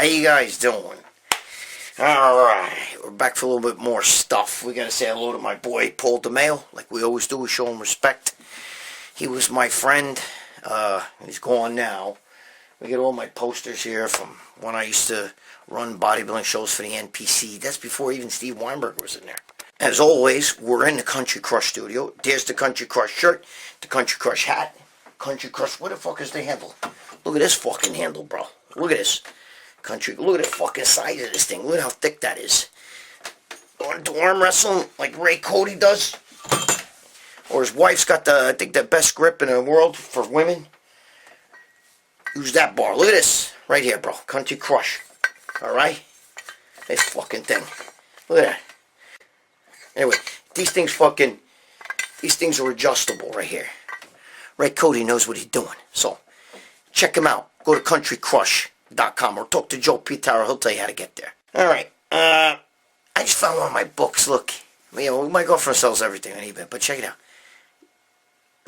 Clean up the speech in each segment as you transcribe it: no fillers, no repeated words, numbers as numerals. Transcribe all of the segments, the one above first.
you guys doing? Alright, we're back for a little bit more stuff. We gotta say hello to my boy Paul DeMeo, like we always do. We show him respect. He was my friend. He's gone now. We get all my posters here from when I used to run bodybuilding shows for the NPC. That's before even Steve Weinberg was in there. As always, we're in the Country Crush studio. There's the Country Crush shirt, the Country Crush hat. Country Crush, what the fuck is the handle? Look at this fucking handle, bro. Look at this. Look at the fucking size of this thing. Look at how thick that is. Want to arm wrestle like Ray Cody does? Or his wife's got I think the best grip in the world for women. Use that bar. Look at this. Right here, bro. Country Crush. Alright? This fucking thing. Look at that. Anyway, these things are adjustable right here. Ray Cody knows what he's doing. So, check him out. Go to countrycrush.com or talk to Joe Pitaro. He'll tell you how to get there. Alright. I just found one of my books. Look. My girlfriend sells everything on eBay, but check it out.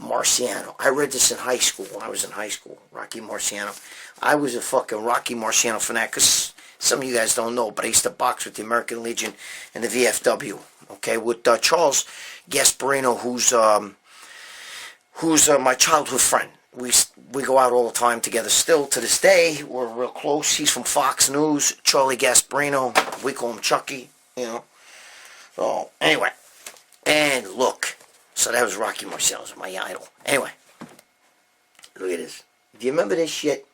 Marciano. I read this in high school, when I was in high school. Rocky Marciano. I was a fucking Rocky Marciano fanatic, because some of you guys don't know, but I used to box with the American Legion and the VFW. Okay, with Charles Gasparino, who's my childhood friend. We go out all the time together still to this day. We're real close. He's from Fox News. Charlie Gasparino. We call him Chucky, you know. So, anyway. And look. So that was Rocky Marciano, my idol. Anyway. Look at this. Do you remember this shit?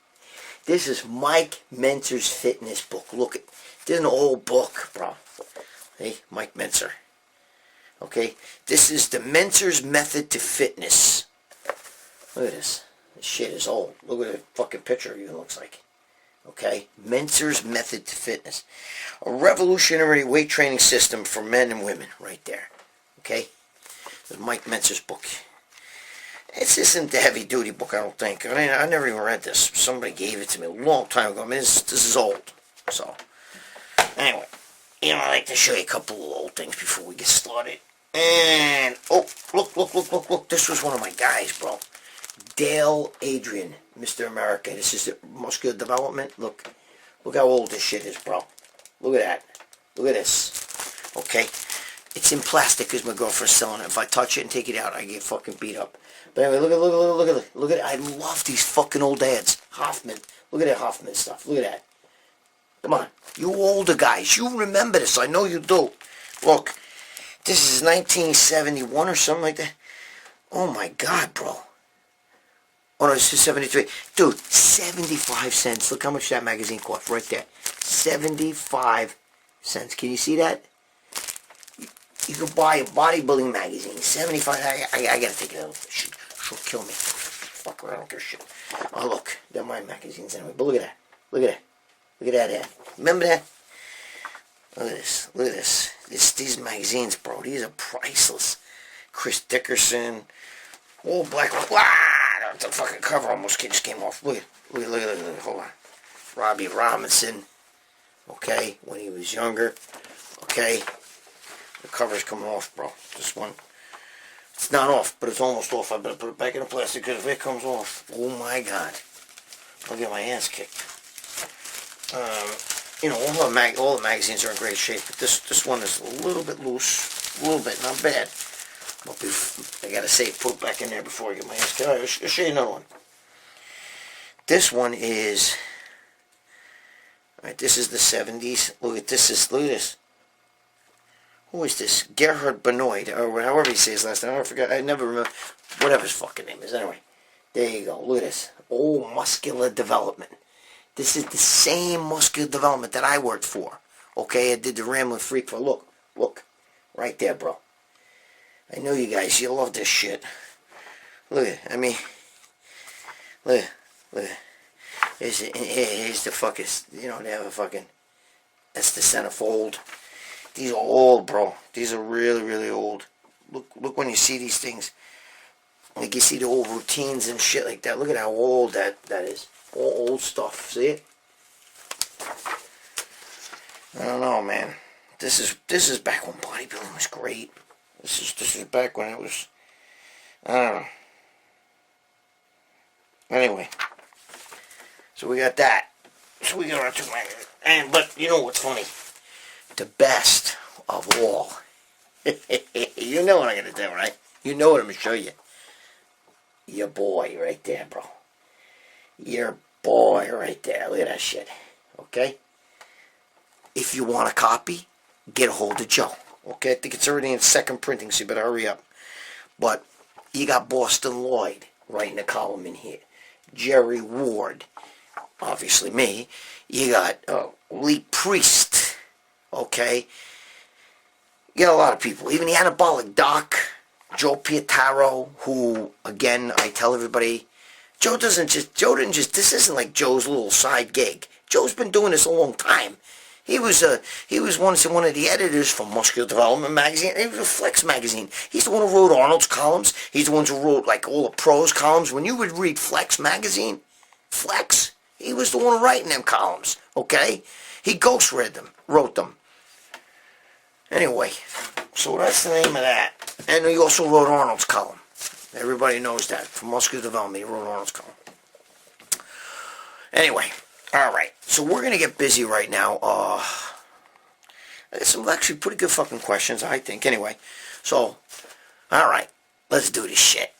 This is Mike Mentzer's fitness book. Look, this is an old book, bro. Hey, Mike Mentzer. Okay? This is the Mentzer's Method to Fitness. Look at this. This shit is old. Look at the fucking picture it even looks like. Okay? Mentzer's Method to Fitness. A revolutionary weight training system for men and women. Right there. Okay? This is Mike Mentzer's book. This isn't the heavy-duty book, I don't think. I never even read this. Somebody gave it to me a long time ago. I mean, this is old. So, anyway. I like to show you a couple of old things before we get started. And, oh, look. This was one of my guys, bro. Dale Adrian, Mr. America. This is the muscular development. Look how old this shit is, bro. Look at that. Look at this. Okay? It's in plastic because my girlfriend's selling it. If I touch it and take it out, I get fucking beat up. But anyway, look at it. I love these fucking old ads. Hoffman. Look at that Hoffman stuff. Look at that. Come on. You older guys, you remember this. I know you do. Look. This is 1971 or something like that. Oh my God, bro. Oh no, this is 73. Dude, 75 cents. Look how much that magazine cost right there. 75 cents. Can you see that? You can buy a bodybuilding magazine. 75. I gotta take it out. She'll kill me. Fuck her, I don't give a shit. Oh look, they're my magazines anyway. But look at that. Look at that. Look at that ad. Remember that? Look at this. Look at this. These magazines, bro. These are priceless. Chris Dickerson. All black. Wow! The fucking cover almost just came off. Look at. Hold on. Robbie Robinson. Okay, when he was younger. Okay. The cover's coming off, bro. This one. It's not off, but it's almost off. I better put it back in the plastic because if it comes off, oh my God. I'll get my ass kicked. All the magazines are in great shape, but this one is a little bit loose. A little bit, not bad. But I gotta say, put it back in there before I get my ass kicked. Alright, I'll show you another one. This one is... Alright, this is the 70s. Look at this. Who is this? Gerhard Benoit, or however he says his last name. I forgot. I never remember. Whatever his fucking name is. Anyway, there you go. Look at this. Oh, muscular development. This is the same muscular development that I worked for. Okay, I did the Ramblin' Freak for. Look. Right there, bro. I know you guys. You love this shit. Look at it. Look at it. Here's the fucking, they have a fucking, that's the centerfold. These are old, bro. These are really, really old. Look when you see these things. Like you see the old routines and shit like that. Look at how old that is. All old stuff. See it? I don't know, man. This is back when bodybuilding was great. This is back when it was, I don't know. Anyway. So we got that. So we got our 2 magazines. But you know what's funny? The best of all. You know what I'm going to do, right? You know what I'm going to show you. Your boy right there, bro. Your boy right there. Look at that shit. Okay? If you want a copy, get a hold of Joe. Okay? I think it's already in second printing, so you better hurry up. But you got Boston Lloyd writing a column in here. Jerry Ward. Obviously me. You got Lee Priest. Okay? You got a lot of people. Even the Anabolic Doc. Joe Pietaro, who, again, I tell everybody, this isn't like Joe's little side gig. Joe's been doing this a long time. He was once one of the editors for Muscular Development magazine. He was a Flex magazine. He's the one who wrote Arnold's columns. He's the one who wrote like all the pros columns. When you would read Flex magazine, Flex, he was the one writing them columns. Okay, he wrote them. Anyway, so that's the name of that. And he also wrote Arnold's column. Everybody knows that from Muscular Development. He wrote Arnold's column. Anyway. Alright, so we're going to get busy right now. I got some actually pretty good fucking questions, I think. Anyway, so, alright, let's do this shit.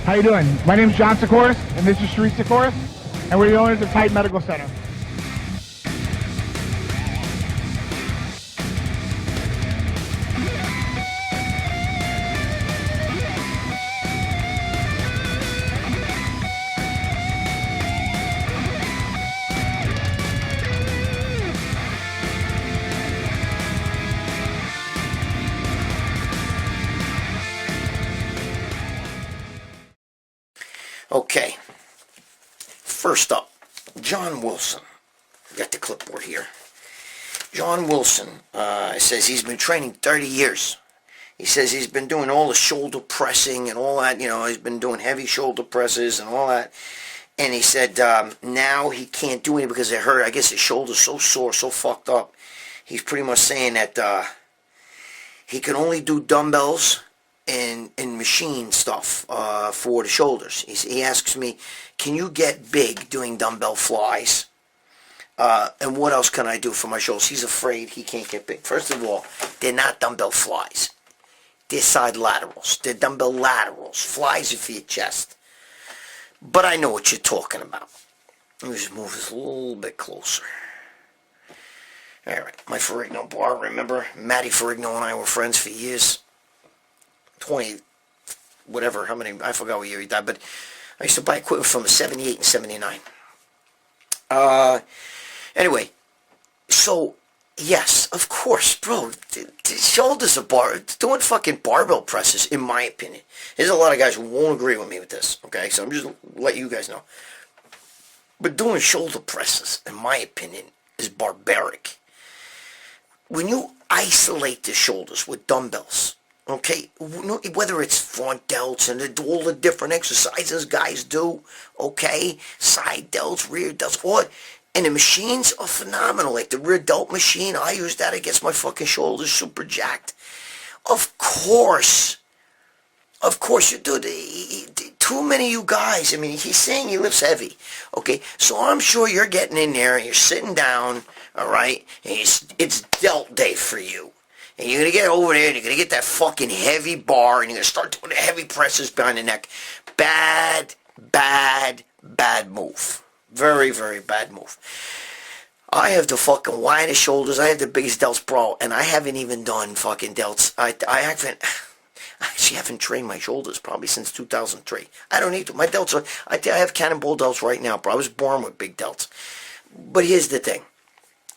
How you doing? My name is John Sikoris, and this is Sharice Sikoris, and we're the owners of Titan Medical Center. Okay, first up, John Wilson. Got the clipboard here. John Wilson says he's been training 30 years. He says he's been doing all the shoulder pressing and all that. You know, he's been doing heavy shoulder presses and all that. And he said now he can't do it because it hurt. I guess his shoulder's so sore, so fucked up. He's pretty much saying that he can only do dumbbells and machine stuff for the shoulders. He asks me, can you get big doing dumbbell flies? And what else can I do for my shoulders? He's afraid he can't get big. First of all, they're not dumbbell flies. They're side laterals. They're dumbbell laterals. Flies are for your chest. But I know what you're talking about. Let me just move this a little bit closer. Alright, my Ferrigno bar, remember? Matty Ferrigno and I were friends for years. 20, whatever, how many, I forgot what year he died, but I used to buy equipment from him 78 and 79. Anyway, so, yes, of course, bro, the shoulders are doing fucking barbell presses, in my opinion. There's a lot of guys who won't agree with me with this, okay, so I'm just letting you guys know. But doing shoulder presses, in my opinion, is barbaric. When you isolate the shoulders with dumbbells, okay, whether it's front delts and all the different exercises guys do, okay, side delts, rear delts, and the machines are phenomenal. Like the rear delt machine, I use that against my fucking shoulders, super jacked. Of course, you do. Too many of you guys, I mean, he's saying he lifts heavy, okay, so I'm sure you're getting in there and you're sitting down, all right, and it's delt day for you. And you're going to get over there, and you're going to get that fucking heavy bar, and you're going to start doing the heavy presses behind the neck. Bad move. Very, very bad move. I have the fucking widest shoulders. I have the biggest delts, bro, and I haven't even done fucking delts. I actually haven't trained my shoulders probably since 2003. I don't need to. My delts are, I have cannonball delts right now, bro. I was born with big delts. But here's the thing.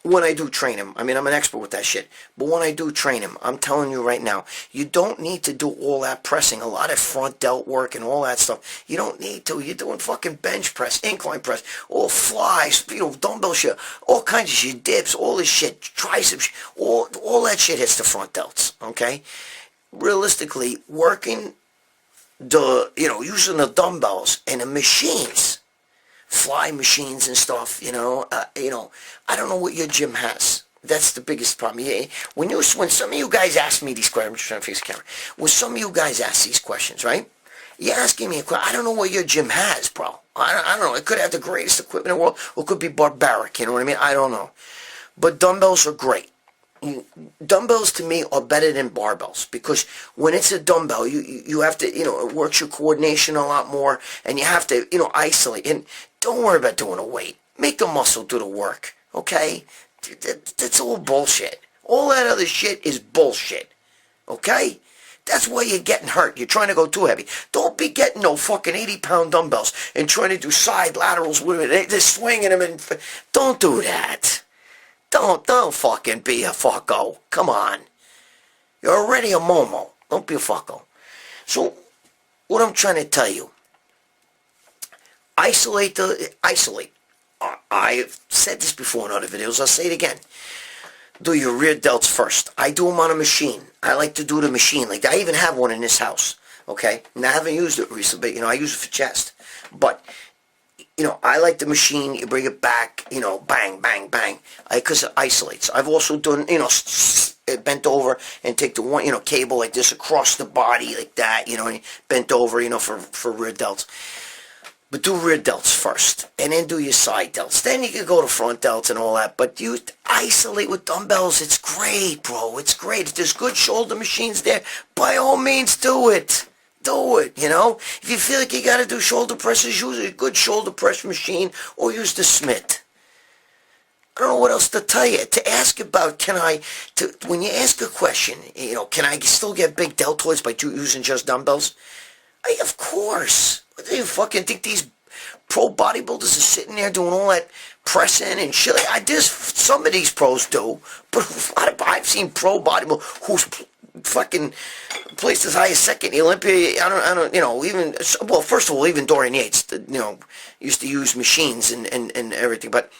When I do train him, I mean, I'm an expert with that shit, but when I do train him, I'm telling you right now, you don't need to do all that pressing, a lot of front delt work and all that stuff. You don't need to. You're doing fucking bench press, incline press, all flies, dumbbell shit, all kinds of shit, dips, all this shit, triceps, all that shit hits the front delts, okay? Realistically, working using the dumbbells and the machines, fly machines and stuff, I don't know what your gym has, That's the biggest problem. Yeah, when some of you guys ask me these questions, I'm just trying to fix the camera. When some of you guys ask these questions, right? You're asking me a question. I don't know what your gym has, bro. I don't know. It could have the greatest equipment in the world, or it could be barbaric. You know what I mean? I don't know. But dumbbells are great. Dumbbells to me are better than barbells, because when it's a dumbbell, you have to, it works your coordination a lot more, and you have to, isolate. And don't worry about doing a weight. Make the muscle do the work, okay? That's all bullshit. All that other shit is bullshit, okay? That's why you're getting hurt. You're trying to go too heavy. Don't be getting no fucking 80-pound dumbbells and trying to do side laterals with it. They're swinging them, and don't do that. Don't fucking be a fucko. Come on. You're already a momo. Don't be a fucko. So, what I'm trying to tell you, isolate. I've said this before in other videos. I'll say it again. Do your rear delts first. I do them on a machine. I like to do the machine. Like, I even have one in this house. Okay? And I haven't used it recently, but, I use it for chest. But, I like the machine. You bring it back, bang, bang, bang. Because it isolates. I've also done, bent over and take the one, cable like this across the body like that, and bent over, for rear delts. But do rear delts first, and then do your side delts. Then you can go to front delts and all that. But you isolate with dumbbells. It's great, bro. It's great. If there's good shoulder machines there, by all means, do it. Do it, If you feel like you got to do shoulder presses, use a good shoulder press machine, or use the Smith. I don't know what else to tell you. To ask about, when you ask a question, can I still get big deltoids by using just dumbbells? Of course. What do you fucking think these pro bodybuilders are sitting there doing all that pressing and shit? Some of these pros do, but I've seen pro bodybuilders who's fucking placed as high as second in Olympia. I don't, even, well, first of all, even Dorian Yates, used to use machines and everything, but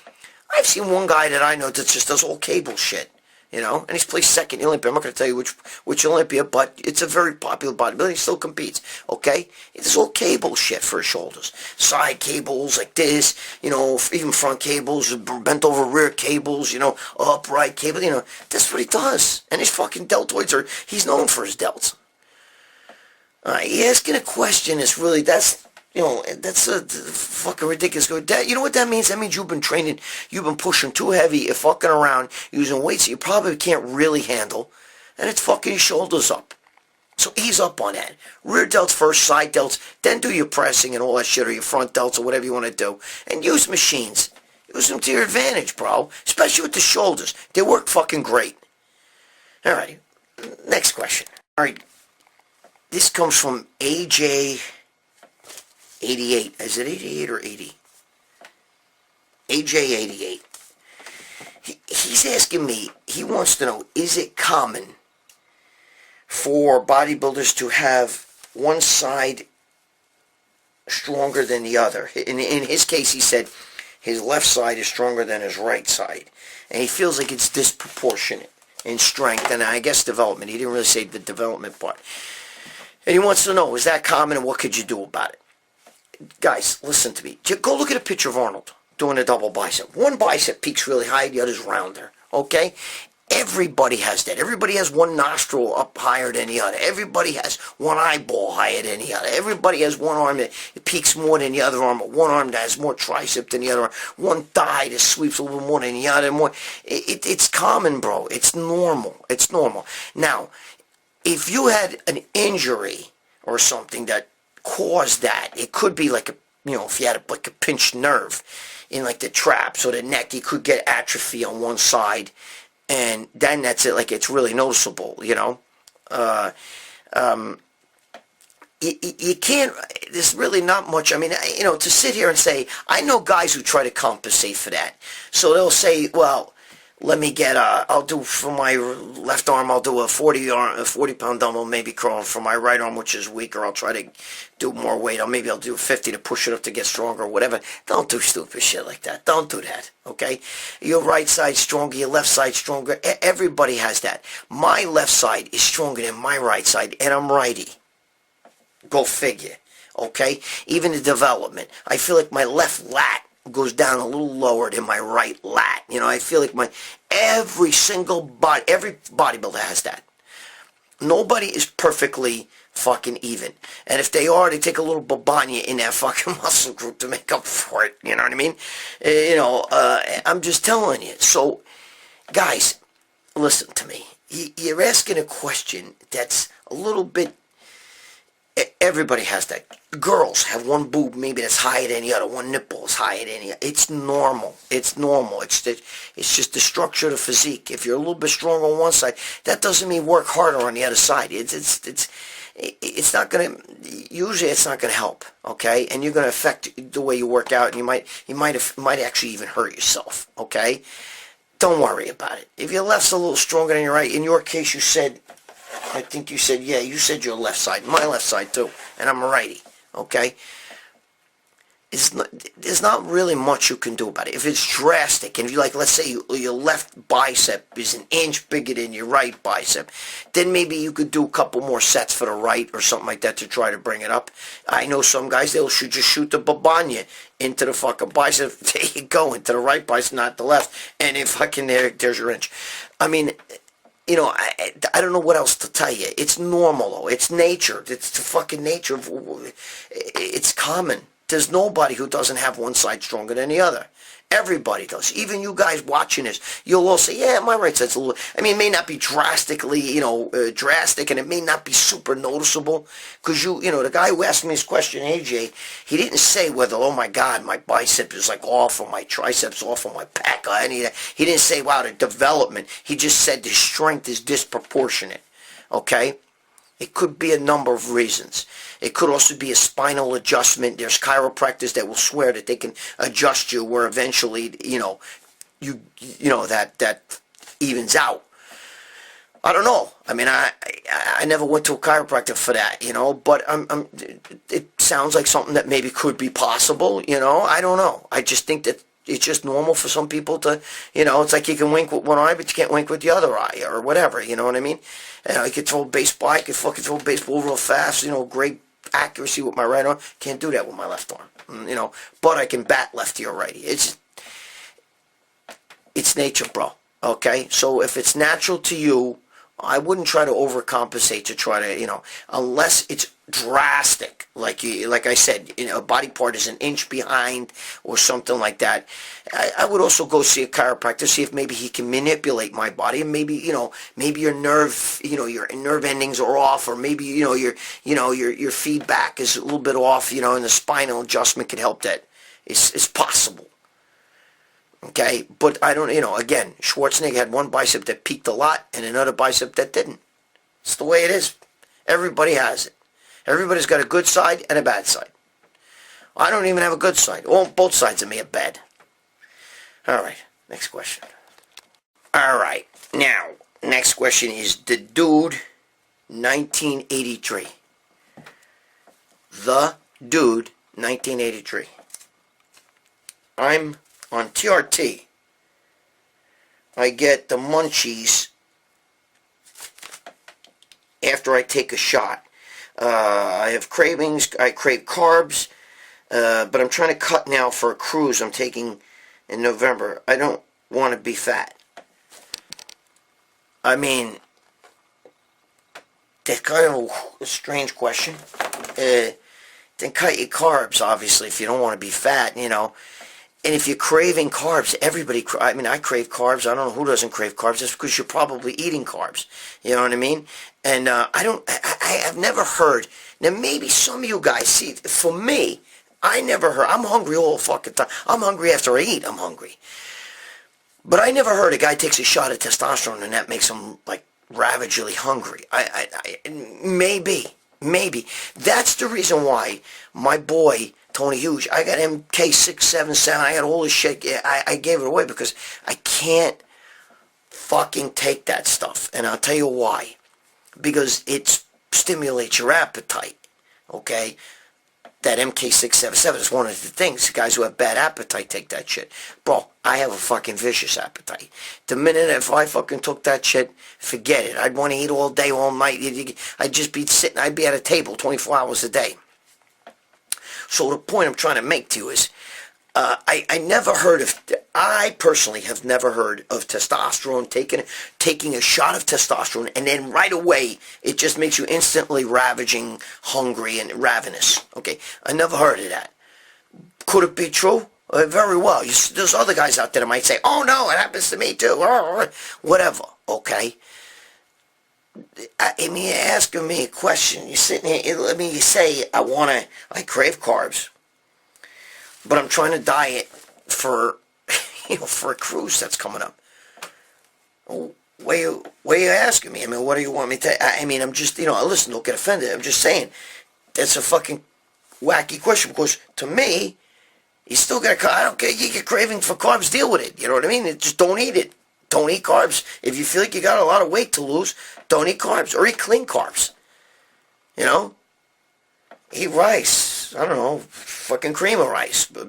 I've seen one guy that I know that just does all cable shit. And he's placed second in Olympia. I'm not going to tell you which Olympia, but it's a very popular bodybuilder. He still competes, okay? It's all cable shit for his shoulders. Side cables like this, even front cables, bent over rear cables, upright cable, That's what he does. And his fucking deltoids he's known for his delts. Asking a question is really, that's a fucking ridiculous. You know what that means? That means you've been training, you've been pushing too heavy, you're fucking around, using weights that you probably can't really handle, and it's fucking your shoulders up. So ease up on that. Rear delts first, side delts, then do your pressing and all that shit, or your front delts, or whatever you want to do. And use machines. Use them to your advantage, bro. Especially with the shoulders. They work fucking great. Alright, next question. Alright, this comes from AJ... 88. Is it 88 or 80? AJ 88. He's asking me, he wants to know, is it common for bodybuilders to have one side stronger than the other? In his case, he said his left side is stronger than his right side. And he feels like it's disproportionate in strength and I guess development. He didn't really say the development part. And he wants to know, is that common and what could you do about it? Guys, listen to me. Go look at a picture of Arnold doing a double bicep. One bicep peaks really high, the other's rounder. Okay? Everybody has that. Everybody has one nostril up higher than the other. Everybody has one eyeball higher than the other. Everybody has one arm that peaks more than the other arm, or one arm that has more tricep than the other arm. One thigh that sweeps a little more than the other. It's common, bro. It's normal. It's normal. Now, if you had an injury or something that caused that, it could be like if you had a pinched nerve in like the traps or the neck, you could get atrophy on one side, and then that's it. Like, it's really noticeable. You can't. There's really not much. I mean, to sit here and say, I know guys who try to compensate for that. So they'll say, well, let me get I'll do for my left arm, I'll do a 40-pound dumbbell, maybe curl. For my right arm, which is weaker, I'll try to do more weight. Maybe I'll do 50 to push it up to get stronger or whatever. Don't do stupid shit like that. Don't do that, okay? Your right side stronger, your left side stronger. Everybody has that. My left side is stronger than my right side, and I'm righty. Go figure, okay? Even the development. I feel like my left lat, goes down a little lower than my right lat. You know, I feel like every bodybuilder has that. Nobody is perfectly fucking even. And if they are, they take a little babanya in that fucking muscle group to make up for it. You know what I mean? I'm just telling you. So, guys, listen to me. You're asking a question that's a little bit... Everybody has that. Girls have one boob maybe that's higher than the other. One nipple is higher than the other. It's normal. It's normal. It's just the structure of the physique. If you're a little bit stronger on one side, that doesn't mean work harder on the other side. It's not gonna. Usually, it's not gonna help. Okay, and you're gonna affect the way you work out, and you might actually even hurt yourself. Okay, don't worry about it. If your left's a little stronger than your right, in your case, I think you said, yeah, you said your left side. My left side, too. And I'm a righty. Okay? There's not really much you can do about it. If it's drastic, and if you let's say your left bicep is an inch bigger than your right bicep, then maybe you could do a couple more sets for the right or something like that to try to bring it up. I know some guys, they'll just shoot the babanya into the fucking bicep. There you go, into the right bicep, not the left. And if fucking there's your inch. I mean... You know, I don't know what else to tell you. It's normal, though. It's nature. It's the fucking nature of... It's common. There's nobody who doesn't have one side stronger than the other. Everybody does. Even you guys watching this, you'll all say, yeah, my right side's a little... I mean, it may not be drastically, drastic, and it may not be super noticeable. Because, the guy who asked me this question, AJ, he didn't say whether, oh, my God, my bicep is, off, or my triceps off, or my pec, or any of that. He didn't say, wow, the development. He just said the strength is disproportionate. Okay? It could be a number of reasons. It could also be a spinal adjustment. There's chiropractors that will swear that they can adjust you where eventually, that evens out. I don't know. I mean, I never went to a chiropractor for that, but it sounds like something that maybe could be possible, I don't know. I just think that it's just normal for some people to, it's like you can wink with one eye, but you can't wink with the other eye, or whatever, you know what I mean? I could throw a baseball, I could fucking throw a baseball real fast, great accuracy with my right arm. Can't do that with my left arm, but I can bat lefty or righty. It's nature, bro, okay? So if it's natural to you, I wouldn't try to overcompensate to try to, unless it's drastic, like I said, a body part is an inch behind or something like that. I would also go see a chiropractor, see if maybe he can manipulate my body, and maybe, maybe your nerve, your nerve endings are off, or maybe, your feedback is a little bit off, and the spinal adjustment can help that. It's possible. Okay, but I don't, again, Schwarzenegger had one bicep that peaked a lot and another bicep that didn't. It's the way it is. Everybody has it. Everybody's got a good side and a bad side. I don't even have a good side. Well, both sides of me are bad. All right, next question. All right, now, next question is The Dude 1983. The Dude 1983. I'm on TRT. I get the munchies after I take a shot. I have cravings. I crave carbs, but I'm trying to cut now for a cruise I'm taking in November. I don't want to be fat. I mean, that's kind of a strange question. Then cut your carbs, obviously, if you don't want to be fat, And if you're craving carbs, I crave carbs. I don't know who doesn't crave carbs. It's because you're probably eating carbs. You know what I mean? And I've never heard. Now, maybe some of you guys, see, for me, I never heard. I'm hungry all the fucking time. I'm hungry after I eat. I'm hungry. But I never heard a guy takes a shot of testosterone and that makes him, ravagely hungry. Maybe. That's the reason why my boy... Tony Hughes, I got MK677, I got all this shit, I gave it away because I can't fucking take that stuff, and I'll tell you why. Because it stimulates your appetite, okay? That MK677 is one of the things, guys who have bad appetite take that shit. Bro, I have a fucking vicious appetite. The minute if I fucking took that shit, forget it. I'd want to eat all day, all night. I'd just be sitting, I'd be at a table 24 hours a day. So the point I'm trying to make to you is, I never heard of, I personally have never heard of testosterone, taking a shot of testosterone, and then right away, it just makes you instantly ravaging, hungry, and ravenous. Okay, I never heard of that. Could it be true? Very well. There's other guys out there that might say, oh no, it happens to me too. Whatever, okay? I mean, you're asking me a question. You're sitting here, you say, I crave carbs, but I'm trying to diet for, for a cruise that's coming up. What are you asking me? I mean, what do you want me to, I'm just, listen, don't get offended. I'm just saying, that's a fucking wacky question, because to me, you still got I don't care, you get craving for carbs, deal with it. You know what I mean? Just don't eat it. Don't eat carbs. If you feel like you got a lot of weight to lose, don't eat carbs, or eat clean carbs. Eat rice. I don't know, fucking cream of rice. But,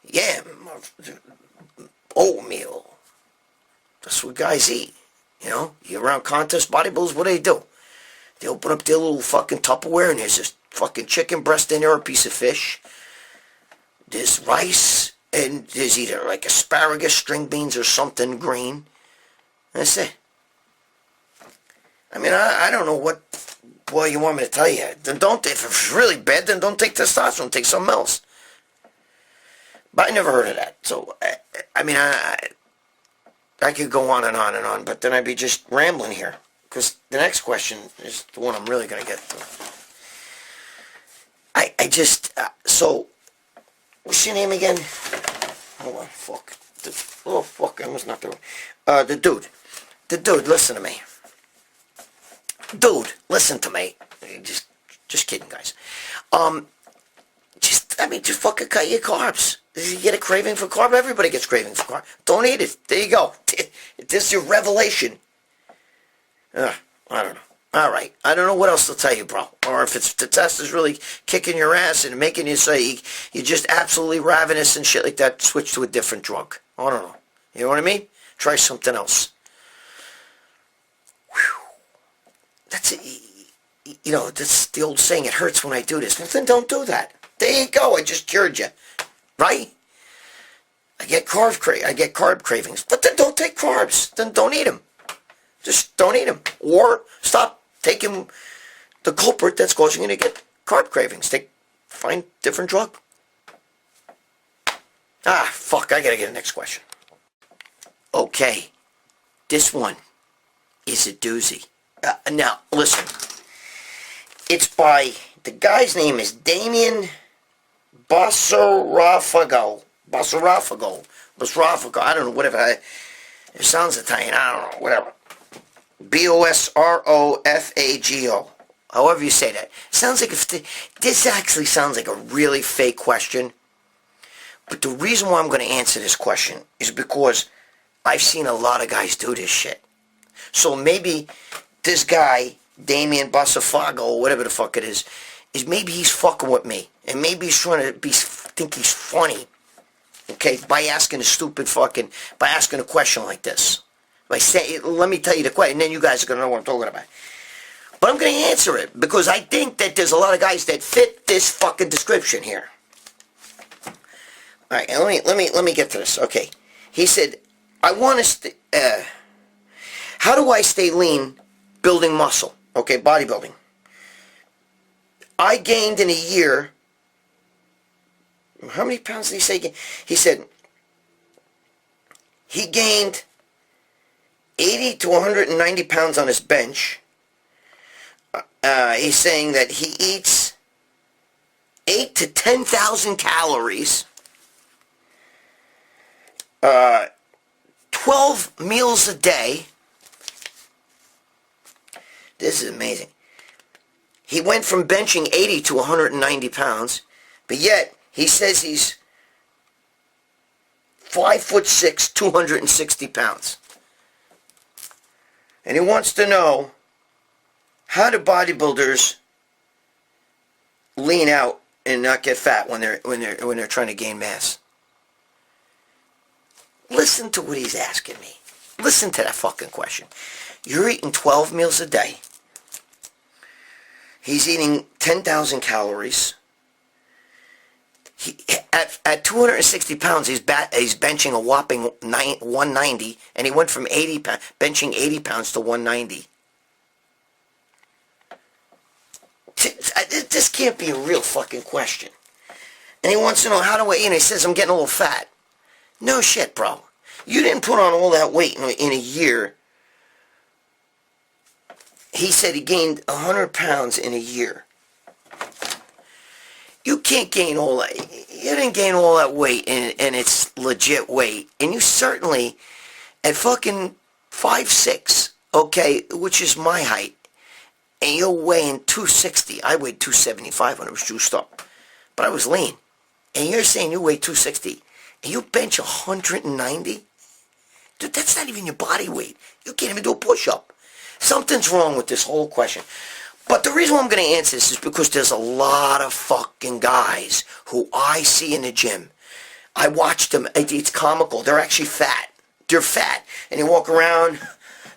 yam, oatmeal. That's what guys eat. You're around contest bodybuilders, what do? They open up their little fucking Tupperware, and there's this fucking chicken breast in there, a piece of fish. There's rice, and there's either like asparagus, string beans, or something green. That's it. I don't know what you want me to tell you. Then if it's really bad, then don't take testosterone, take something else. But I never heard of that. So, I could go on and on and on, but then I'd be just rambling here. Because the next question is the one I'm really going to get to. So, what's your name again? Hold on, fuck. I was not doing. The dude, listen to me. Dude, listen to me. Just kidding, guys. Just fucking cut your carbs. You get a craving for carb, everybody gets craving for carb. Don't eat it. There you go. This is your revelation. I don't know. All right. I don't know what else to tell you, bro. Or if the test is really kicking your ass and making you say you're just absolutely ravenous and shit like that, switch to a different drug. I don't know. You know what I mean? Try something else. Whew. That's it. That's the old saying, it hurts when I do this. Well, then don't do that. There you go. I just cured you. Right? I get carb cravings. But then don't take carbs. Then don't eat them. Just don't eat them. Or stop taking the culprit that's causing you to get carb cravings. Find different drug. Fuck, I gotta get the next question. Okay. This one is a doozy. Now, listen. It's by, the guy's name is Damien Basarafago. I don't know, whatever. It sounds Italian. I don't know, whatever. Bosrofago. However you say that. Sounds like this actually sounds like a really fake question. But the reason why I'm going to answer this question is because I've seen a lot of guys do this shit. So maybe this guy, Damien Basarafago, or whatever the fuck it is maybe he's fucking with me. And maybe he's trying to think he's funny. Okay? By asking a question like this. Let me tell you the question, and then you guys are going to know what I'm talking about. But I'm going to answer it, because I think that there's a lot of guys that fit this fucking description here. Alright, let me get to this. Okay. He said, how do I stay lean building muscle? Okay, bodybuilding. I gained in a year, how many pounds did he say? He said, he gained 80 to 190 pounds on his bench. He's saying that he eats 8 to 10,000 calories, 12 meals a day. This is amazing. He went from benching 80 to 190 pounds, but yet he says he's 5'6", 260 pounds. And he wants to know, how do bodybuilders lean out and not get fat when they're trying to gain mass? Listen to what he's asking me. Listen to that fucking question. You're eating 12 meals a day. He's eating 10,000 calories. At 260 pounds, he's benching a whopping 190, and he went from benching 80 pounds to 190. This can't be a real fucking question. And he wants to know, how do I eat? And he says, I'm getting a little fat. No shit, bro. You didn't put on all that weight in a year. He said he gained 100 pounds in a year. You can't gain all that. You didn't gain all that weight, and it's legit weight. And you certainly, at fucking 5'6", okay, which is my height, and you're weighing 260. I weighed 275 when I was juiced up. But I was lean. And you're saying you weigh 260, and you bench 190? Dude, that's not even your body weight. You can't even do a push-up. Something's wrong with this whole question. But the reason why I'm going to answer this is because there's a lot of fucking guys who I see in the gym. I watch them. It's comical. They're actually fat. They're fat. And they walk around,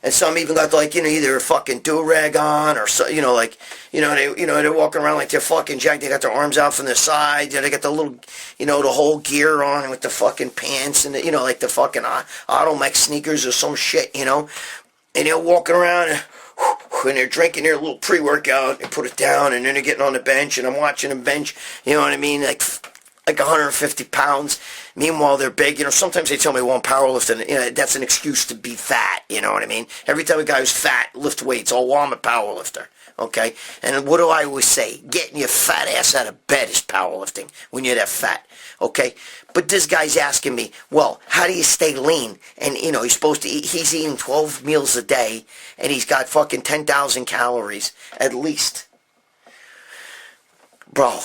and some even got like, either a fucking do-rag on or, so, they're walking around like they're fucking jacked. They got their arms out from the side. They got the little, the whole gear on with the fucking pants and, like the fucking Automech sneakers or some shit, And they're walking around and they're drinking their little pre-workout. They put it down and then they're getting on the bench and I'm watching them bench, you know what I mean? Like 150 pounds. Meanwhile, they're big. Sometimes they tell me, well, I'm powerlifting. That's an excuse to be fat. You know what I mean? Every time a guy who's fat lift weights, oh, well, I'm a powerlifter. Okay? And what do I always say? Getting your fat ass out of bed is powerlifting when you're that fat. Okay? But this guy's asking me, well, how do you stay lean? And, he's supposed to eat, he's eating 12 meals a day, and he's got fucking 10,000 calories, at least. Bro,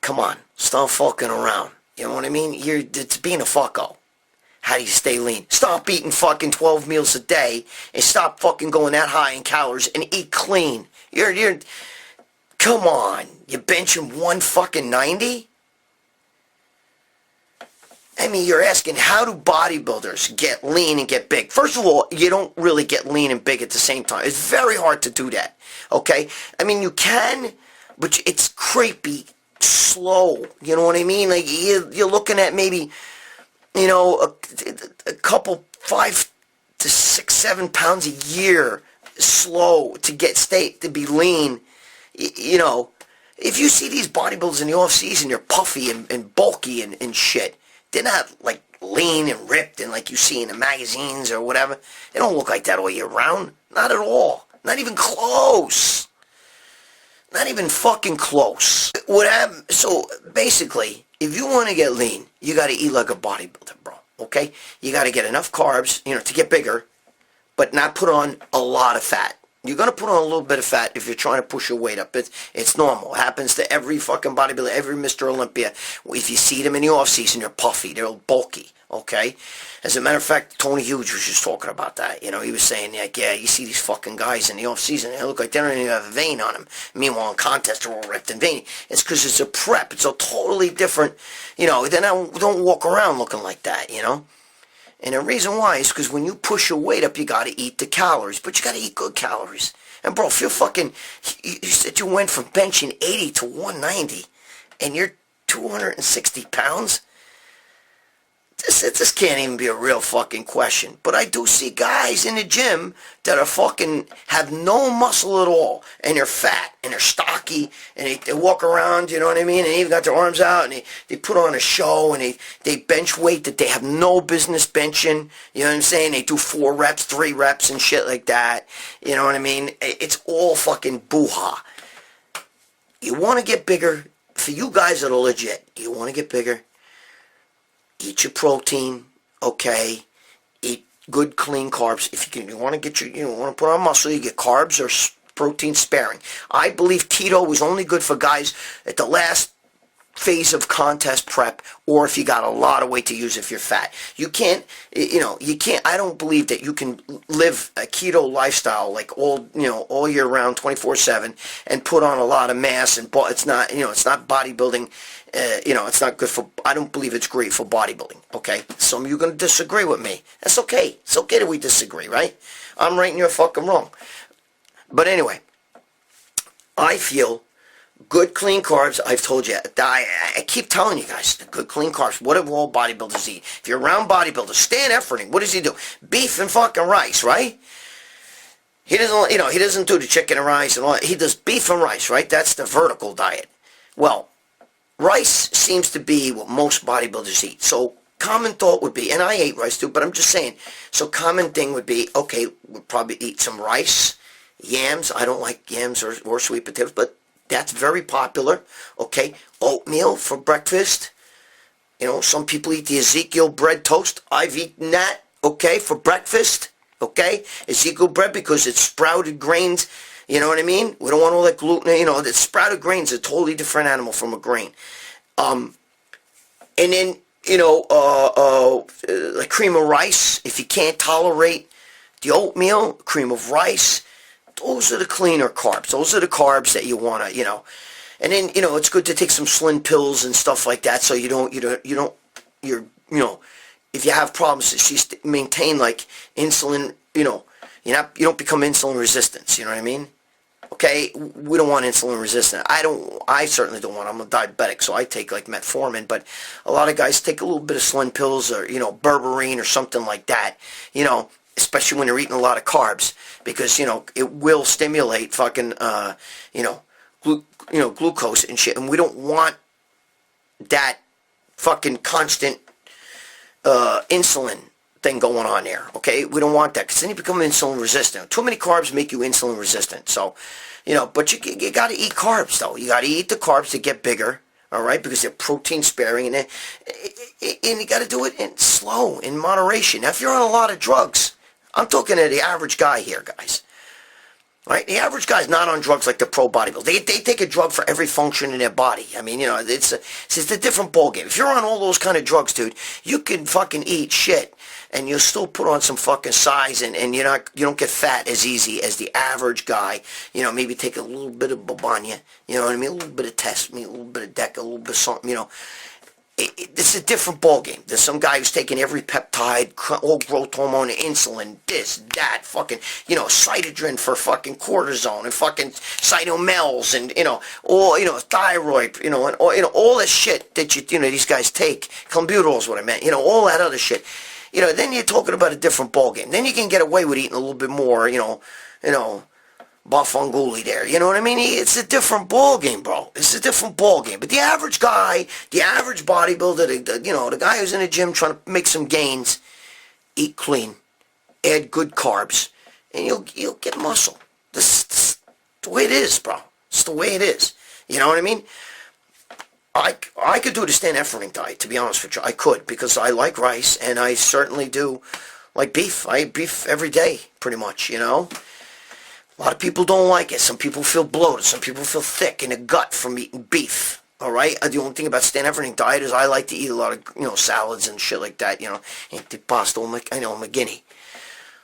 come on. Stop fucking around. You know what I mean? It's being a fucko. How do you stay lean? Stop eating fucking 12 meals a day, and stop fucking going that high in calories, and eat clean. Come on. You're benching 190? I mean, you're asking, how do bodybuilders get lean and get big? First of all, you don't really get lean and big at the same time. It's very hard to do that, okay? I mean, you can, but it's creepy, slow. You know what I mean? Like, you're looking at maybe, a couple, 5 to 6, 7 pounds a year, slow, to be lean. If you see these bodybuilders in the off-season, they're puffy and bulky and shit. They're not, like, lean and ripped and like you see in the magazines or whatever. They don't look like that all year round. Not at all. Not even close. Not even fucking close. So, basically, if you want to get lean, you got to eat like a bodybuilder, bro. Okay? You got to get enough carbs, to get bigger, but not put on a lot of fat. You're going to put on a little bit of fat if you're trying to push your weight up. It's normal. It happens to every fucking bodybuilder, every Mr. Olympia. If you see them in the off-season, they're puffy. They're bulky, okay? As a matter of fact, Tony Hughes was just talking about that. He was saying, like, yeah, you see these fucking guys in the off-season, they look like they don't even have a vein on them. Meanwhile, in contest, they're all ripped and veiny. It's because it's a prep. It's a totally different, they don't walk around looking like that, And the reason why is because when you push your weight up, you got to eat the calories. But you got to eat good calories. And bro, if you're fucking, you said you went from benching 80 to 190, and you're 260 pounds, this can't even be a real fucking question. But I do see guys in the gym that are fucking, have no muscle at all, and they're fat, and they're stocky, and they walk around, you know what I mean, and they even got their arms out, and they put on a show, and they bench weight that they have no business benching, you know what I'm saying, they do 4 reps, 3 reps, and shit like that, you know what I mean, it's all fucking boo-ha. You want to get bigger, for you guys that are legit, you want to get bigger, eat your protein, okay? Eat good, clean carbs. If you want to put on muscle, you get carbs or protein sparing. I believe keto was only good for guys at the last phase of contest prep, or if you got a lot of weight to use if you're fat. You can't, I don't believe that you can live a keto lifestyle like all year round, 24/7, and put on a lot of mass, and it's not bodybuilding. It's not good for, I don't believe it's great for bodybuilding, okay? Some of you are going to disagree with me. That's okay. It's okay that we disagree, right? I'm right and you're fucking wrong. But anyway, I feel Good clean carbs, I've told you, I keep telling you guys, the good clean carbs, what do all bodybuilders eat? If you're around bodybuilders, Stan Efferding, what does he do? Beef and fucking rice, right? He doesn't, he doesn't do the chicken and rice and all that. He does beef and rice, right? That's the vertical diet. Well, rice seems to be what most bodybuilders eat. So common thought would be, and I ate rice too, but I'm just saying, so common thing would be, okay, we'll probably eat some rice, yams. I don't like yams or sweet potatoes, but that's very popular. Okay, oatmeal for breakfast. Some people eat the Ezekiel bread toast. I've eaten that, okay, for breakfast. Okay, Ezekiel bread because it's sprouted grains. You know what I mean? We don't want all that gluten. The sprouted grains are a totally different animal from a grain. And then like cream of rice. If you can't tolerate the oatmeal, cream of rice. Those are the cleaner carbs. Those are the carbs that you want to, And then, it's good to take some slim pills and stuff like that so if you have problems, just maintain like insulin, you don't become insulin resistant, you know what I mean? Okay, we don't want insulin resistant. I certainly don't want. I'm a diabetic, so I take like metformin, but a lot of guys take a little bit of slim pills or, berberine or something like that, especially when they're eating a lot of carbs, because it will stimulate fucking glucose and shit, and we don't want that fucking constant insulin thing going on there. Okay, we don't want that because then you become insulin resistant. Too many carbs make you insulin resistant. So but you got to eat carbs though. You got to eat the carbs to get bigger. All right, because they're protein sparing, and you got to do it slow, in moderation. Now, if you're on a lot of drugs, I'm talking to the average guy here, guys. Right? The average guy's not on drugs like the pro bodybuilder. They take a drug for every function in their body. I mean, it's a different ballgame. If you're on all those kind of drugs, dude, you can fucking eat shit and you'll still put on some fucking size and you don't get fat as easy as the average guy. Maybe take a little bit of babanya, you know what I mean? A little bit of test, a little bit of deca, a little bit of something, It's a different ballgame. There's some guy who's taking every peptide, all growth hormone, insulin, this, that, fucking, cytodrin for fucking cortisone and fucking cytomels and, thyroid, and, all this shit that these guys take. Clenbuterol is what I meant, all that other shit. Then you're talking about a different ballgame. Then you can get away with eating a little bit more, Bafanguli there, you know what I mean? It's a different ball game, bro. It's a different ball game. But the average guy, the average bodybuilder, the guy who's in the gym trying to make some gains, eat clean, add good carbs, and you'll get muscle. This the way it is, bro. It's the way it is. You know what I mean? I could do the Stan Efferding diet, to be honest with you. I could, because I like rice, and I certainly do like beef. I eat beef every day, pretty much, A lot of people don't like it. Some people feel bloated. Some people feel thick in the gut from eating beef. All right? The only thing about Stan Efferding diet is I like to eat a lot of, salads and shit like that, antipasto, McGinney.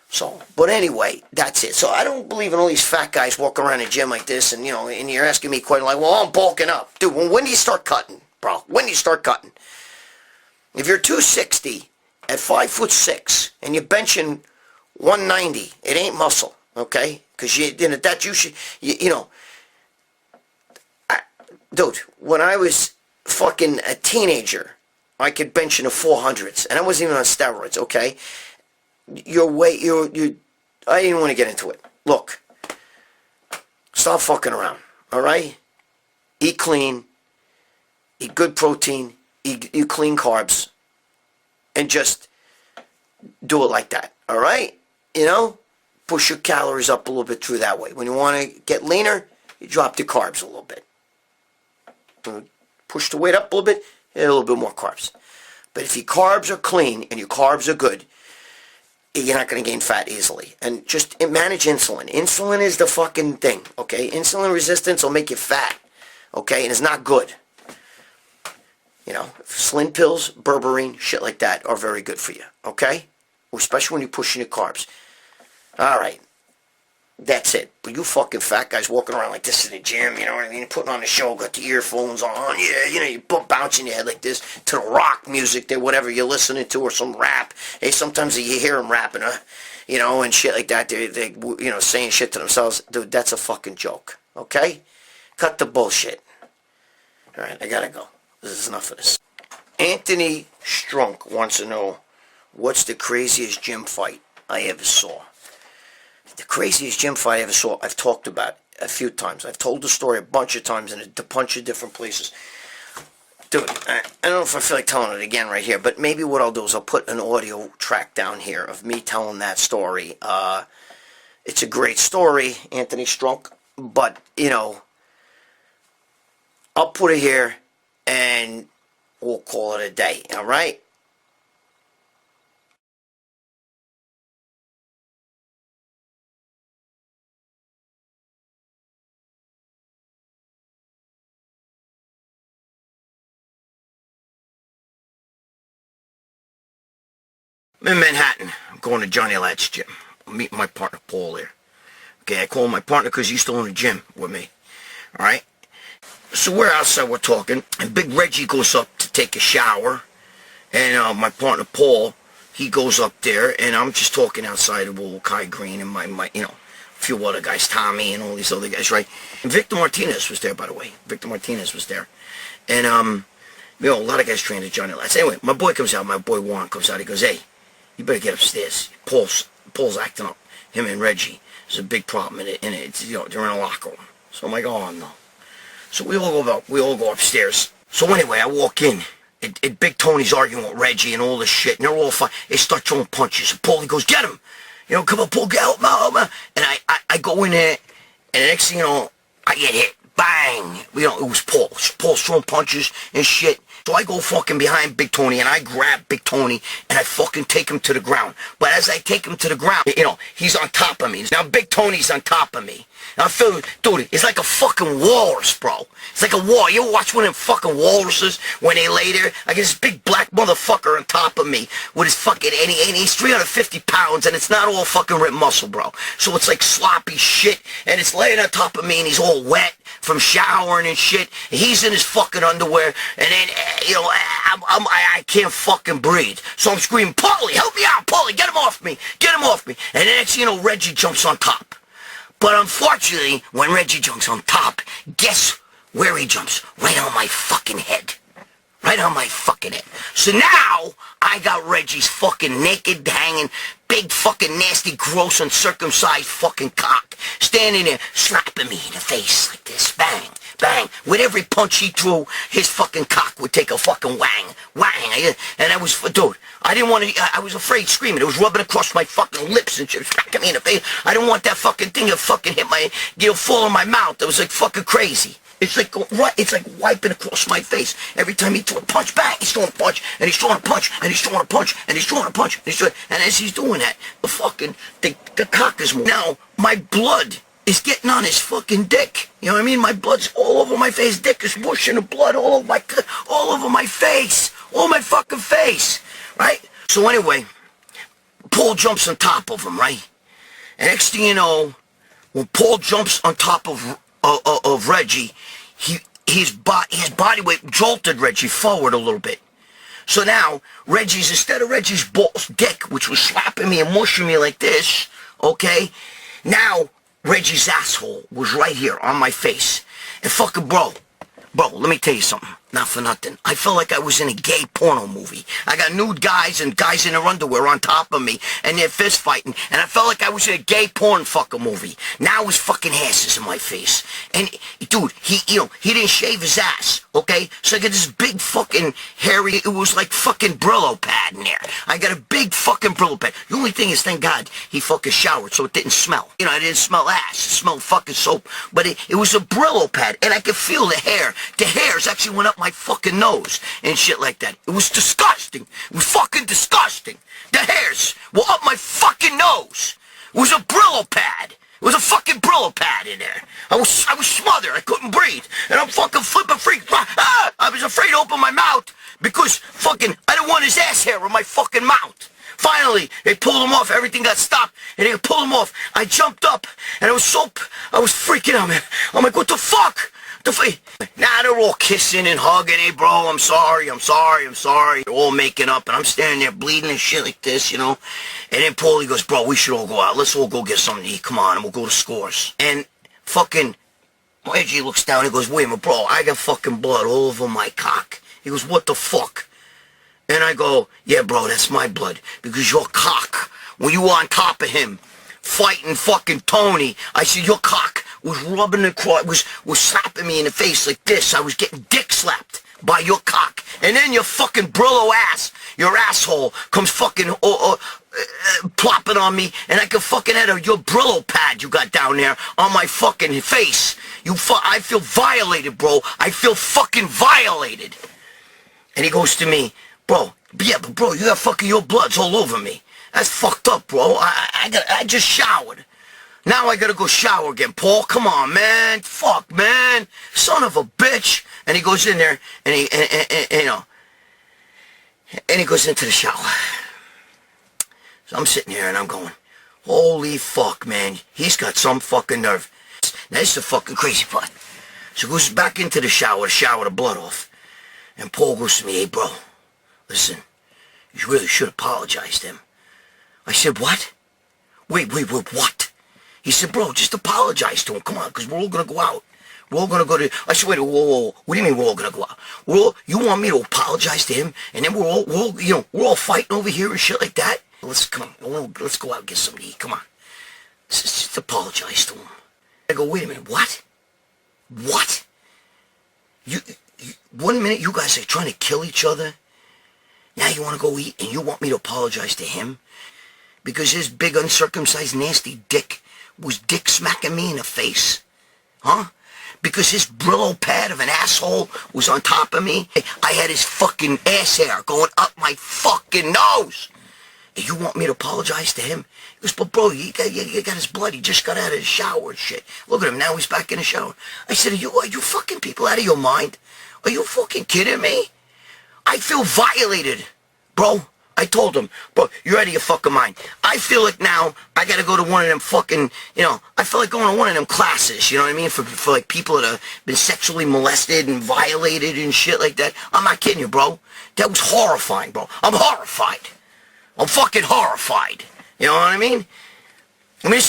So, but anyway, that's it. So I don't believe in all these fat guys walking around the gym like this and, and you're asking me quite like, well, I'm bulking up. Dude, when do you start cutting, bro? When do you start cutting? If you're 260 at 5'6" and you're benching 190, it ain't muscle, okay? Because dude, when I was fucking a teenager, I could bench in the 400s, and I wasn't even on steroids, okay? Your weight, I didn't want to get into it. Look, stop fucking around, all right? Eat clean, eat good protein, eat clean carbs, and just do it like that, all right? Push your calories up a little bit through that way. When you want to get leaner, you drop the carbs a little bit. Push the weight up a little bit, add a little bit more carbs. But if your carbs are clean and your carbs are good, you're not going to gain fat easily. And just manage insulin. Insulin is the fucking thing, okay? Insulin resistance will make you fat, okay? And it's not good. Slim pills, berberine, shit like that are very good for you, okay? Especially when you're pushing your carbs. All right, that's it. But you fucking fat guys walking around like this in the gym, you know what I mean? Putting on a show, got the earphones on, you bouncing your head like this to the rock music, there, whatever you're listening to, or some rap. Hey, sometimes you hear them rapping, and shit like that. They saying shit to themselves. Dude, that's a fucking joke, okay? Cut the bullshit. Alright, I gotta go. This is enough of this. Anthony Strunk wants to know, what's the craziest gym fight I ever saw? The craziest gym fight I ever saw, I've talked about a few times. I've told the story a bunch of times in a bunch of different places. Dude, I don't know if I feel like telling it again right here, but maybe what I'll do is I'll put an audio track down here of me telling that story. It's a great story, Anthony Strunk, but, you know, I'll put it here and we'll call it a day, alright? I'm in Manhattan. I'm going to Johnny Lat's gym. I'm meeting my partner, Paul, here. Okay, I call him my partner because he's still in the gym with me. Alright? So we're outside, we're talking, and Big Reggie goes up to take a shower. And my partner, Paul, he goes up there, and I'm just talking outside of old Kai Green and my you know, a few other guys, Tommy and all these other guys, right? And Victor Martinez was there, by the way. Victor Martinez was there. And, you know, a lot of guys trained at Johnny Lat's. Anyway, my boy comes out, my boy Juan comes out, he goes, hey, you better get upstairs. Paul's acting up. Him and Reggie. There's a big problem in it. It's, you know, they're in a locker room. So I'm like, oh no. So we all go upstairs. So anyway, I walk in. And Big Tony's arguing with Reggie and all this shit. And they're all fine. They start throwing punches. And Paulie goes, get him. You know, come on, Paul, get help me, help me. And I go in there. And the next thing you know, I get hit. Bang. You know, it was Paul. Paul's throwing punches and shit. So I go fucking behind Big Tony, and I grab Big Tony, and I fucking take him to the ground. But as I take him to the ground, you know, he's on top of me. Now Big Tony's on top of me. And I feel, dude, it's like a fucking walrus, bro. It's like a wall. You ever watch one of them fucking walruses when they lay there? I get this big black motherfucker on top of me with his fucking, and he's 350 pounds, and it's not all fucking ripped muscle, bro. So it's like sloppy shit, and it's laying on top of me, and he's all wet from showering and shit. And he's in his fucking underwear, and then, you know, I can't fucking breathe. So I'm screaming, Paulie, help me out, Paulie, get him off me, get him off me. And then next thing you know, Reggie jumps on top. But unfortunately, when Reggie jumps on top, guess where he jumps? Right on my fucking head. Right on my fucking head. So now, I got Reggie's fucking naked, hanging, big fucking nasty, gross, uncircumcised fucking cock standing there, slapping me in the face like this. Bang, bang. With every punch he threw, his fucking cock would take a fucking whang, whang. And I was, dude, I didn't want to, I was afraid screaming. It was rubbing across my fucking lips and shit, smacking me in the face. I didn't want that fucking thing to fucking hit my, you know, fall in my mouth. It was like fucking crazy. It's like wiping across my face. Every time he threw a punch, bang, he's throwing a punch, and he's throwing a punch, and he's throwing a punch, and he's throwing a punch, and as he's doing that, the cock is moving. Now, my blood is getting on his fucking dick. You know what I mean? My blood's all over my face. Dick is whooshing the blood all over my face. All my fucking face. Right? So anyway, Paul jumps on top of him, right? And next thing you know, when Paul jumps on top of Reggie, his body weight jolted Reggie forward a little bit. So now, instead of Reggie's balls, dick, which was slapping me and mushing me like this, okay, now Reggie's asshole was right here on my face. And fucking bro, let me tell you something. Not for nothing. I felt like I was in a gay porno movie. I got nude guys and guys in their underwear on top of me, and they're fist fighting, and I felt like I was in a gay porn fucking movie. Now his fucking ass is in my face. And, dude, he didn't shave his ass, okay? So I got this big fucking hairy, it was like fucking Brillo pad in there. I got a big fucking Brillo pad. The only thing is, thank God, he fucking showered, so it didn't smell. You know, it didn't smell ass. It smelled fucking soap. But it was a Brillo pad, and I could feel the hair. The hairs actually went up my fucking nose and shit like that. It was disgusting. It was fucking disgusting. The hairs were up my fucking nose. It was a Brillo pad. It was a fucking Brillo pad in there. I was smothered. I couldn't breathe. And I'm fucking flipping freak. I was afraid to open my mouth because fucking I didn't want his ass hair in my fucking mouth. Finally, they pulled him off. Everything got stopped, and they pulled him off. I jumped up, and I was freaking out, man. I'm like, what the fuck? Now they're all kissing and hugging. Hey, bro, I'm sorry. They're all making up, and I'm standing there bleeding and shit like this, you know. And then Paulie goes, bro, we should all go out. Let's all go get something to eat. Come on, and we'll go to Scores. And fucking Reggie looks down, he goes, wait a minute, bro, I got fucking blood all over my cock. He goes, what the fuck? And I go, yeah, bro, that's my blood. Because your cock, when you were on top of him, fighting fucking Tony, I said, your cock was rubbing the was slapping me in the face like this. I was getting dick slapped by your cock. And then your fucking Brillo ass, your asshole, comes fucking plopping on me, and I can fucking have your Brillo pad you got down there on my fucking face. I feel violated, bro. I feel fucking violated. And he goes to me, bro, yeah, but bro, you got fucking your bloods all over me. That's fucked up, bro. I just showered. Now I gotta go shower again. Paul, come on, man. Fuck, man. Son of a bitch. And he goes in there, and he goes into the shower. So I'm sitting here, and I'm going, holy fuck, man. He's got some fucking nerve. Now, this is the fucking crazy part. So he goes back into the shower to shower the blood off. And Paul goes to me, hey, bro, listen, you really should apologize to him. I said, what? Wait, what? He said, bro, just apologize to him. Come on, because we're all going to go out. We're all going to go to... I said, wait, whoa. What do you mean we're all going to go out? You want me to apologize to him? And then we're all fighting over here and shit like that? Let's go out and get something to eat. Come on. Just apologize to him. I go, wait a minute, what? What? You 1 minute you guys are trying to kill each other. Now you want to go eat and you want me to apologize to him? Because his big uncircumcised nasty dick was dick smacking me in the face? Huh? Because his Brillo pad of an asshole was on top of me? I had his fucking ass hair going up my fucking nose. And you want me to apologize to him? He goes, but bro, you got his blood. He just got out of the shower and shit. Look at him, now he's back in the shower. I said, are you fucking people out of your mind? Are you fucking kidding me? I feel violated, bro. I told him, bro, you're out of your fucking mind. I feel like now I gotta go to one of them fucking, I feel like going to one of them classes, you know what I mean? For like people that have been sexually molested and violated and shit like that. I'm not kidding you, bro. That was horrifying, bro. I'm horrified. I'm fucking horrified. You know what I mean? I mean,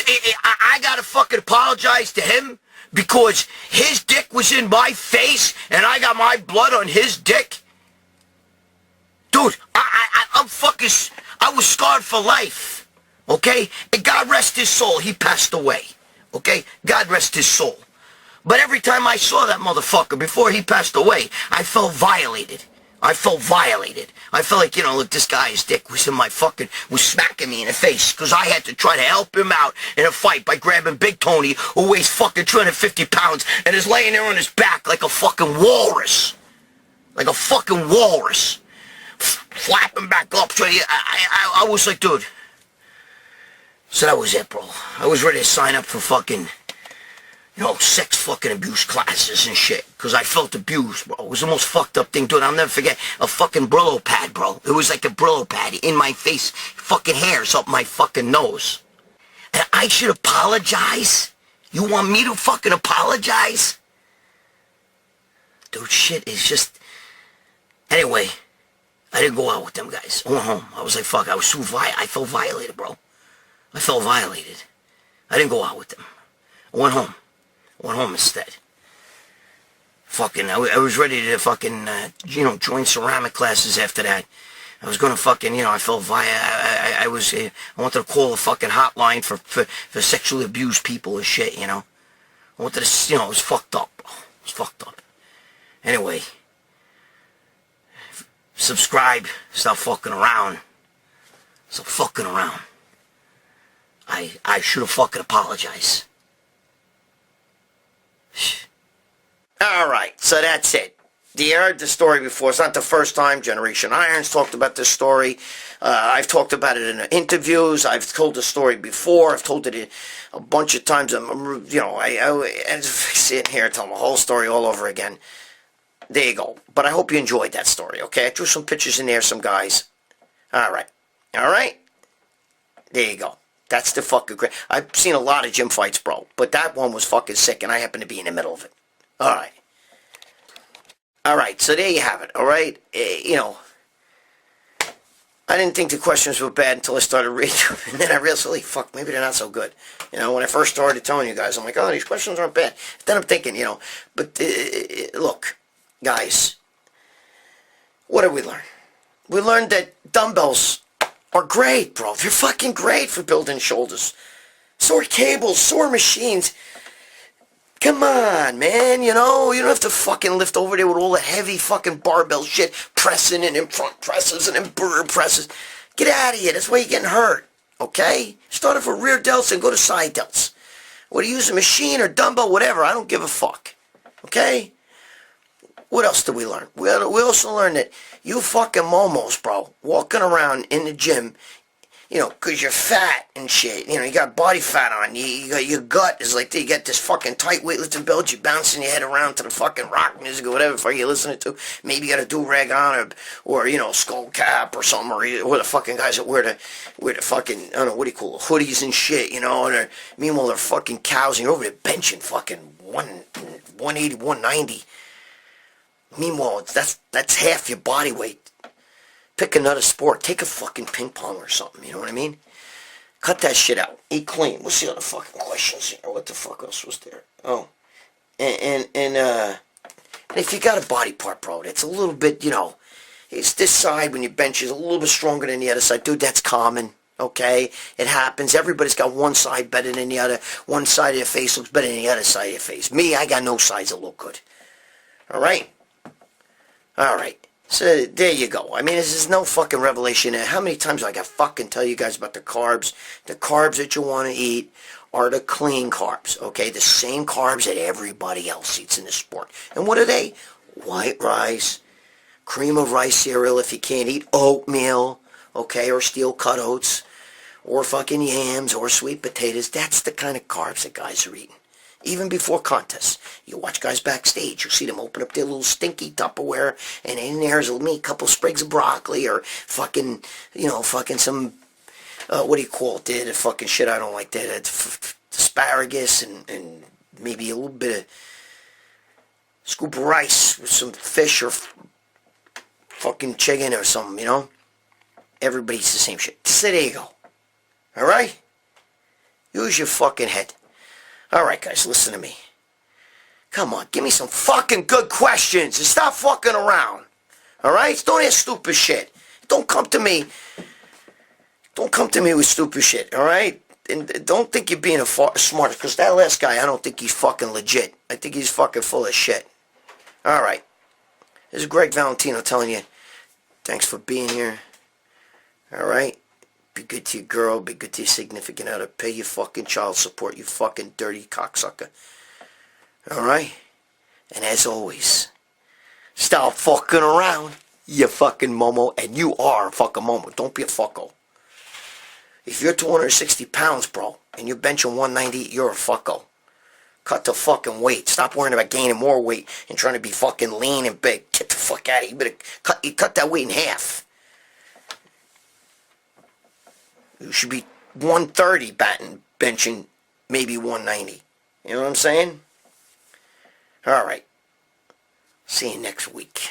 I gotta fucking apologize to him because his dick was in my face and I got my blood on his dick? Dude, I'm fucking... I was scarred for life, okay? And God rest his soul, he passed away, okay? God rest his soul. But every time I saw that motherfucker before he passed away, I felt violated. I felt violated. I felt like, look, this guy's dick was in my fucking... was smacking me in the face because I had to try to help him out in a fight by grabbing Big Tony, who weighs fucking 250 pounds and is laying there on his back like a fucking walrus. Like a fucking walrus. Flapping back up. So I was like, dude. So that was it, bro. I was ready to sign up for fucking, sex fucking abuse classes and shit. Because I felt abused, bro. It was the most fucked up thing, dude. I'll never forget a fucking Brillo pad, bro. It was like a Brillo pad in my face. Fucking hairs up my fucking nose. And I should apologize? You want me to fucking apologize? Dude, shit is just... Anyway... I didn't go out with them guys. I went home. I was like, fuck, I was so I felt violated, bro. I felt violated. I didn't go out with them. I went home. I went home instead. Fucking, I was ready to fucking, join ceramic classes after that. I was gonna fucking, I felt I wanted to call a fucking hotline for sexually abused people and shit, I wanted to, it was fucked up, bro. It was fucked up. Anyway. Subscribe. Stop fucking around. Stop fucking around. I should have fucking apologized. Alright, so that's it. You heard the story before. It's not the first time Generation Irons talked about this story. I've talked about it in interviews. I've told the story before. I've told it a bunch of times. I sit here and tell the whole story all over again. There you go. But I hope you enjoyed that story, okay? I threw some pictures in there, some guys. Alright. Alright? There you go. That's the fucking great... I've seen a lot of gym fights, bro. But that one was fucking sick, and I happened to be in the middle of it. Alright. Alright, so there you have it, alright? I didn't think the questions were bad until I started reading them, and then I realized, holy fuck, maybe they're not so good. When I first started telling you guys, I'm like, oh, these questions aren't bad. Then I'm thinking, but look, guys, what did we learn? We learned that dumbbells are great, bro. They're fucking great for building shoulders. So are cables, so are machines. Come on, man, you don't have to fucking lift over there with all the heavy fucking barbell shit, pressing and then front presses and then bird presses. Get out of here, that's why you're getting hurt, okay? Start off with rear delts and go to side delts. Whether you use a machine or dumbbell, whatever, I don't give a fuck, okay? What else did we learn? We also learned that you fucking momos, bro, walking around in the gym, because you're fat and shit. You got body fat on. You got your gut is like, you got this fucking tight weightlifting belt. You're bouncing your head around to the fucking rock music or whatever the fuck you're listening to. Maybe you got a do-rag on or skull cap or something. Or the fucking guys that wear the fucking, I don't know, what do you call it, hoodies and shit, and meanwhile they're fucking cows and you're over there benching fucking 180, 190. Meanwhile, that's half your body weight. Pick another sport. Take a fucking ping pong or something. You know what I mean? Cut that shit out. Eat clean. What's the other fucking questions here? What the fuck else was there? Oh. And if you got a body part, bro, that's a little bit, it's this side when you bench is a little bit stronger than the other side. Dude, that's common. Okay? It happens. Everybody's got one side better than the other. One side of your face looks better than the other side of your face. Me, I got no sides that look good. Alright? Alright. So, there you go. I mean, this is no fucking revelation. How many times do I got fucking tell you guys about the carbs? The carbs that you want to eat are the clean carbs, okay? The same carbs that everybody else eats in the sport. And what are they? White rice, cream of rice cereal if you can't eat oatmeal, okay, or steel cut oats, or fucking yams, or sweet potatoes. That's the kind of carbs that guys are eating. Even before contests. You watch guys backstage, you see them open up their little stinky Tupperware, and in there's a couple sprigs of broccoli, or fucking some, what do you call it, the fucking shit I don't like, that asparagus, and maybe a little bit of scoop of rice with some fish, or fucking chicken, or something, Everybody eats the same shit. So there you go. Alright? Use your fucking head. Alright, guys, listen to me. Come on, give me some fucking good questions and stop fucking around. Alright? Don't ask stupid shit. Don't come to me with stupid shit, alright? And don't think you're being smart, because that last guy, I don't think he's fucking legit. I think he's fucking full of shit. Alright. This is Gregg Valentino telling you, thanks for being here. Alright? Be good to your girl, be good to your significant other, pay your fucking child support, you fucking dirty cocksucker. Alright? And as always, stop fucking around, you fucking momo, and you are a fucking momo. Don't be a fucko. If you're 260 pounds, bro, and you're benching 190, you're a fucko. Cut the fucking weight. Stop worrying about gaining more weight and trying to be fucking lean and big. Get the fuck out of here. You better cut that weight in half. You should be 130 benching, maybe 190. You know what I'm saying? Alright. See you next week.